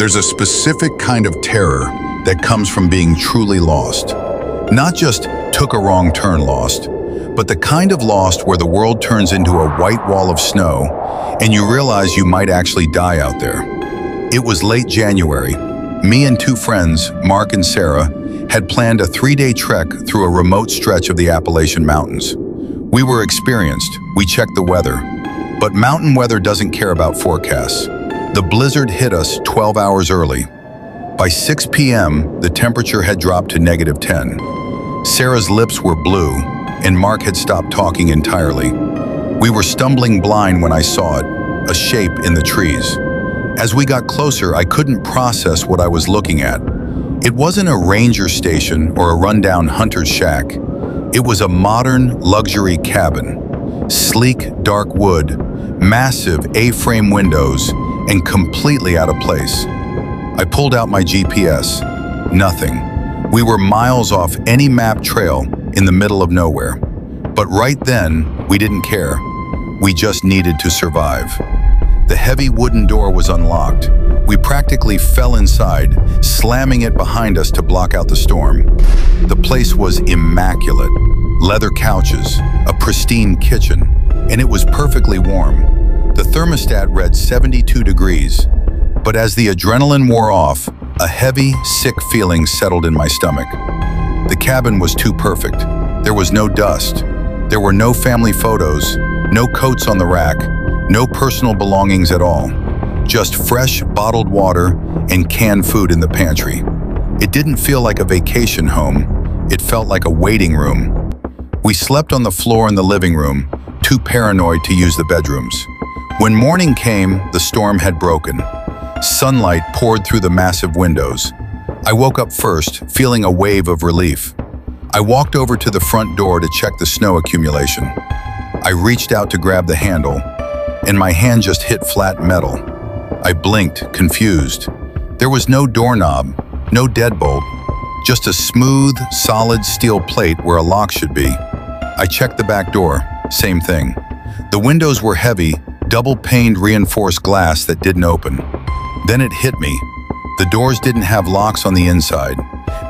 There's a specific kind of terror that comes from being truly lost. Not just took a wrong turn lost, but the kind of lost where the world turns into a white wall of snow and you realize you might actually die out there. It was late January. Me and two friends, Mark and Sarah, had planned a 3-day trek through a remote stretch of the Appalachian Mountains. We were experienced, we checked the weather, but mountain weather doesn't care about forecasts. The blizzard hit us 12 hours early. By 6 p.m., the temperature had dropped to -10. Sarah's lips were blue, and Mark had stopped talking entirely. We were stumbling blind when I saw it, a shape in the trees. As we got closer, I couldn't process what I was looking at. It wasn't a ranger station or a rundown hunter's shack. It was a modern luxury cabin. Sleek, dark wood, massive A-frame windows, and completely out of place. I pulled out my GPS. Nothing. We were miles off any map trail in the middle of nowhere. But right then, we didn't care. We just needed to survive. The heavy wooden door was unlocked. We practically fell inside, slamming it behind us to block out the storm. The place was immaculate. Leather couches, a pristine kitchen, and it was perfectly warm. The thermostat read 72 degrees, but as the adrenaline wore off, a heavy, sick feeling settled in my stomach. The cabin was too perfect. There was no dust. There were no family photos, no coats on the rack, no personal belongings at all. Just fresh, bottled water and canned food in the pantry. It didn't feel like a vacation home. It felt like a waiting room. We slept on the floor in the living room, too paranoid to use the bedrooms. When morning came, the storm had broken. Sunlight poured through the massive windows. I woke up first, feeling a wave of relief. I walked over to the front door to check the snow accumulation. I reached out to grab the handle, and my hand just hit flat metal. I blinked, confused. There was no doorknob, no deadbolt, just a smooth, solid steel plate where a lock should be. I checked the back door, same thing. The windows were heavy, double-paned reinforced glass that didn't open. Then it hit me. The doors didn't have locks on the inside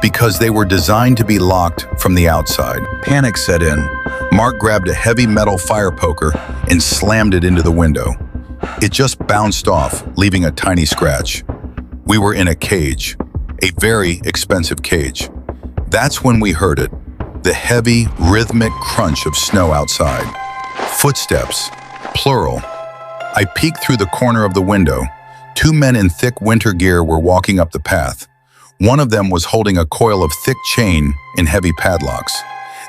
because they were designed to be locked from the outside. Panic set in. Mark grabbed a heavy metal fire poker and slammed it into the window. It just bounced off, leaving a tiny scratch. We were in a cage, a very expensive cage. That's when we heard it, the heavy, rhythmic crunch of snow outside. Footsteps, plural. I peeked through the corner of the window. 2 men in thick winter gear were walking up the path. One of them was holding a coil of thick chain and heavy padlocks.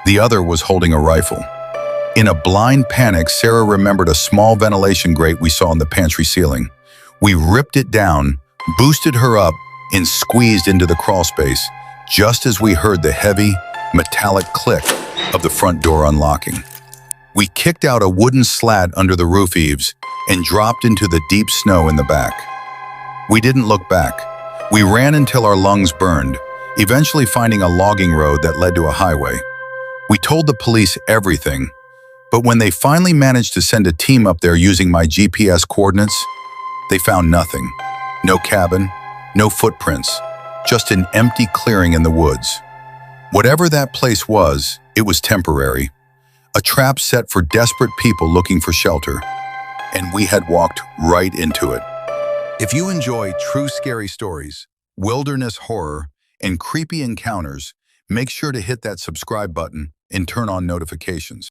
The other was holding a rifle. In a blind panic, Sarah remembered a small ventilation grate we saw in the pantry ceiling. We ripped it down, boosted her up, and squeezed into the crawl space, just as we heard the heavy, metallic click of the front door unlocking. We kicked out a wooden slat under the roof eaves and dropped into the deep snow in the back. We didn't look back. We ran until our lungs burned, eventually finding a logging road that led to a highway. We told the police everything, but when they finally managed to send a team up there using my GPS coordinates, they found nothing. No cabin, no footprints, just an empty clearing in the woods. Whatever that place was, it was temporary. A trap set for desperate people looking for shelter, and we had walked right into it. If you enjoy true scary stories, wilderness horror, and creepy encounters, make sure to hit that subscribe button and turn on notifications.